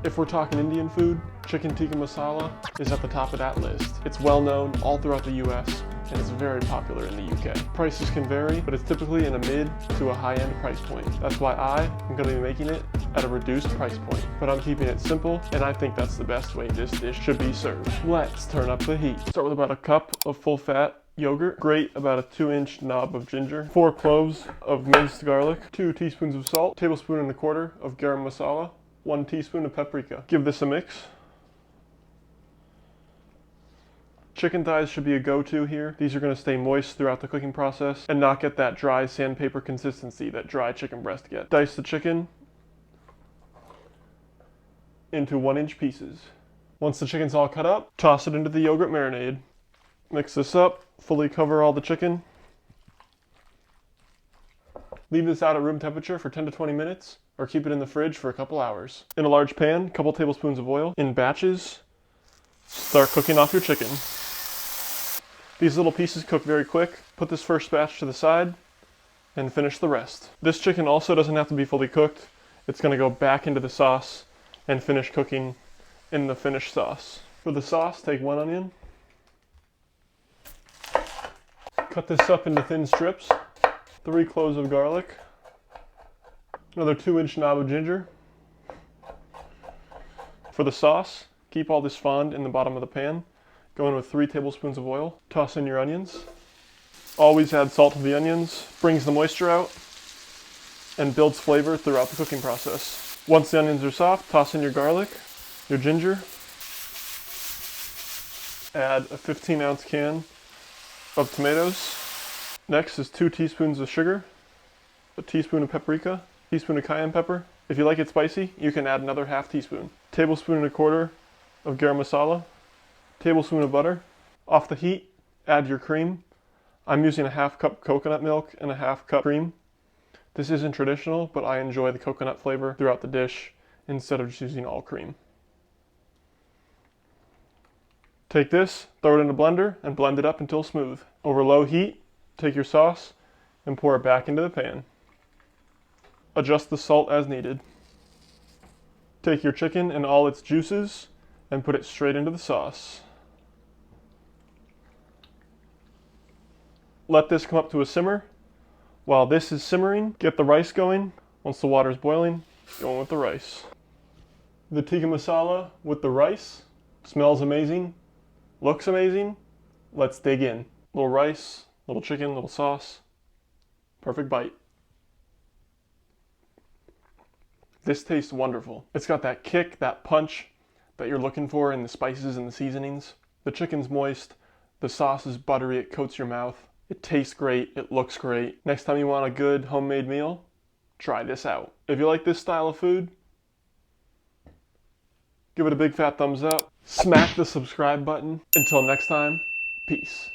If we're talking Indian food, chicken tikka masala is at the top of that list. It's well known all throughout the US and it's very popular in the UK. Prices can vary, but it's typically in a mid to a high-end price point. That's why I am going to be making it at a reduced price point, but I'm keeping it simple, and I think that's the best way this dish should be served. Let's turn up the heat. Start with about a cup of full-fat yogurt, grate about a 2-inch knob of ginger, 4 cloves of minced garlic, 2 teaspoons of salt, tablespoon and a quarter of garam masala, 1 teaspoon of paprika. Give this a mix. Chicken thighs should be a go-to here. These are going to stay moist throughout the cooking process and not get that dry sandpaper consistency that dry chicken breast get. Dice the chicken into 1-inch pieces. Once the chicken's all cut up, toss it into the yogurt marinade. Mix this up, fully cover all the chicken. Leave this out at room temperature for 10 to 20 minutes or keep it in the fridge for a couple hours. In a large pan, a couple tablespoons of oil. In batches, start cooking off your chicken. These little pieces cook very quick. Put this first batch to the side and finish the rest. This chicken also doesn't have to be fully cooked. It's going to go back into the sauce and finish cooking in the finished sauce. For the sauce, take 1 onion. Cut this up into thin strips. 3 cloves of garlic. Another 2-inch knob of ginger. For the sauce, keep all this fond in the bottom of the pan. Go in with 3 tablespoons of oil. Toss in your onions. Always add salt to the onions. Brings the moisture out and builds flavor throughout the cooking process. Once the onions are soft, toss in your garlic, your ginger. Add a 15-ounce can of tomatoes. Next is 2 teaspoons of sugar, a teaspoon of paprika, a teaspoon of cayenne pepper. If you like it spicy, you can add another ½ teaspoon. Tablespoon and a quarter of garam masala. Tablespoon of butter. Off the heat, add your cream. I'm using a ½ cup coconut milk and a ½ cup cream. This isn't traditional, but I enjoy the coconut flavor throughout the dish instead of just using all cream. Take this, throw it in a blender, and blend it up until smooth. Over low heat, take your sauce and pour it back into the pan. Adjust the salt as needed. Take your chicken and all its juices and put it straight into the sauce. Let this come up to a simmer. While this is simmering, get the rice going. Once the water is boiling, go in with the rice. The tikka masala with the rice smells amazing, looks amazing. Let's dig in. Little rice, little chicken, little sauce. Perfect bite. This tastes wonderful. It's got that kick, that punch that you're looking for in the spices and the seasonings. The chicken's moist, the sauce is buttery, it coats your mouth. It tastes great, it looks great. Next time you want a good homemade meal, try this out. If you like this style of food, give it a big fat thumbs up. Smack the subscribe button. Until next time, peace.